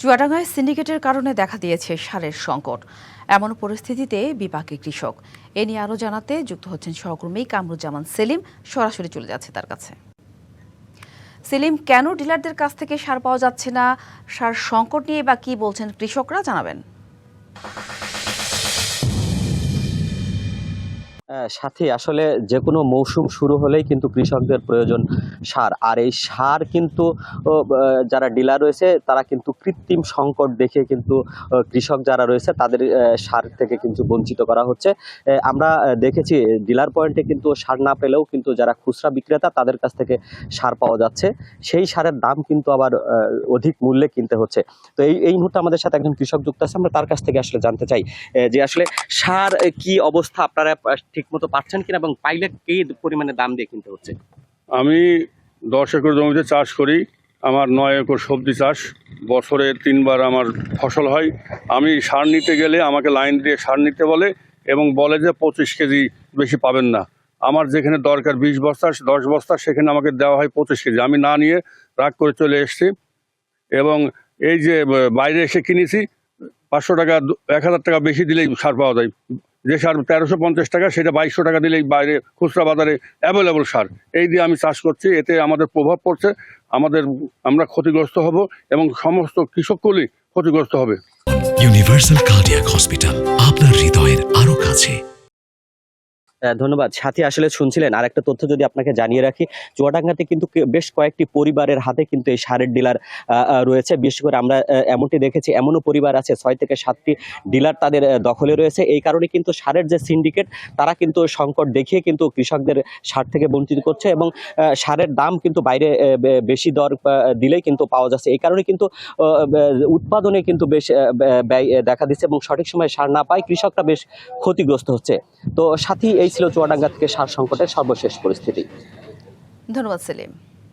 চুয়াডাঙ্গায় সিন্ডিকেটের কারণে দেখা দিয়েছে সারের সংকট। এমন পরিস্থিতিতে বিপাকে কৃষক। এ নিয়ে আরও জানাতে যুক্ত হচ্ছেন সহকর্মী কামরুজ্জামান সেলিম। সরাসরি চলে যাচ্ছে তার কাছে। সেলিম, কেন ডিলারদের কাছ থেকে সার পাওয়া যাচ্ছে না, সার সংকট নিয়ে বা কি বলছেন কৃষকরা, জানাবেন। সাথী, আসলে যে কোনো মৌসুম শুরু হলেই কিন্তু কৃষকদের প্রয়োজন সার। আর এই সার কিন্তু যারা ডিলার রয়েছে তারা কিন্তু কৃত্রিম সংকট দেখে কিন্তু কৃষক যারা রয়েছে তাদের সার থেকে কিন্তু বঞ্চিত করা হচ্ছে। আমরা দেখেছি ডিলার পয়েন্টে কিন্তু সার না পেলেও কিন্তু যারা খুচরা বিক্রেতা তাদের কাছ থেকে সার পাওয়া যাচ্ছে। সেই সারের দাম কিন্তু আবার অধিক মূল্যে কিনতে হচ্ছে। তো এই মুহূর্তে আমাদের সাথে একজন কৃষক যুক্ত আছে, আমরা তার কাছ থেকে আসলে জানতে চাই যে আসলে সার কি অবস্থা, আপনারা ঠিকমতো পাচ্ছেন কিনা এবং পাইলে কি পরিমাণে দাম দিয়ে কিনতে হচ্ছে? আমি 10 একর জমিতে চাষ করি। আমার 9 একর সবজি চাষ, বছরে 3 বার আমার ফসল হয়। আমি সার নিতে গেলে আমাকে লাইন দিয়ে সার নিতে বলে এবং বলে যে 25 কেজি বেশি পাবেন না। আমার যেখানে দরকার 20 বস্তা 10 বস্তা, সেখানে আমাকে দেওয়া হয় 25 কেজি। আমি না নিয়ে রাগ করে চলে এসেছি এবং এই যে বাইরে এসে কিনেছি 500 টাকা 1000 টাকা বেশি দিলেই সার পাওয়া যায়। যে সার 1350 টাকা, সেটা 2200 টাকা দিলেই বাইরে খুচরা বাজারে অ্যাভেলেবল সার। এই দিয়ে আমি চাষ করছি, এতে আমাদের প্রভাব পড়ছে। আমরা ক্ষতিগ্রস্ত হব এবং সমস্ত কৃষকগুলি ক্ষতিগ্রস্ত হবে। ইউনিভার্সাল কার্ডিয়াক হসপিটাল, আপনার হৃদয়ের আরো কাছে। ধন্যবাদ সাথী। আসলে শুনছিলেন। আর একটা তথ্য যদি আপনাকে জানিয়ে রাখি, চুয়াডাঙ্গাতে কিন্তু বেশ কয়েকটি পরিবারের হাতে কিন্তু এই সারের ডিলার রয়েছে। বিশেষ করে আমরা এমনটি দেখেছি, এমনও পরিবার আছে 6 থেকে 7টি ডিলার তাদের দখলে রয়েছে। এই কারণে কিন্তু সারের যে সিন্ডিকেট তারা কিন্তু সংকট দেখিয়ে কিন্তু কৃষকদের সার থেকে বঞ্চিত করছে এবং সারের দাম কিন্তু বাইরে বেশি দর দিলেই কিন্তু পাওয়া যাচ্ছে। এই কারণে কিন্তু উৎপাদনে কিন্তু বেশ ব্যয় দেখা দিচ্ছে এবং সঠিক সময়ে সার না পায় কৃষকরা বেশ ক্ষতিগ্রস্ত হচ্ছে। তো সাথী, এই ছিল চুয়াডাঙ্গা থেকে সার সংকটের সর্বশেষ পরিস্থিতি। ধন্যবাদ সেলিম।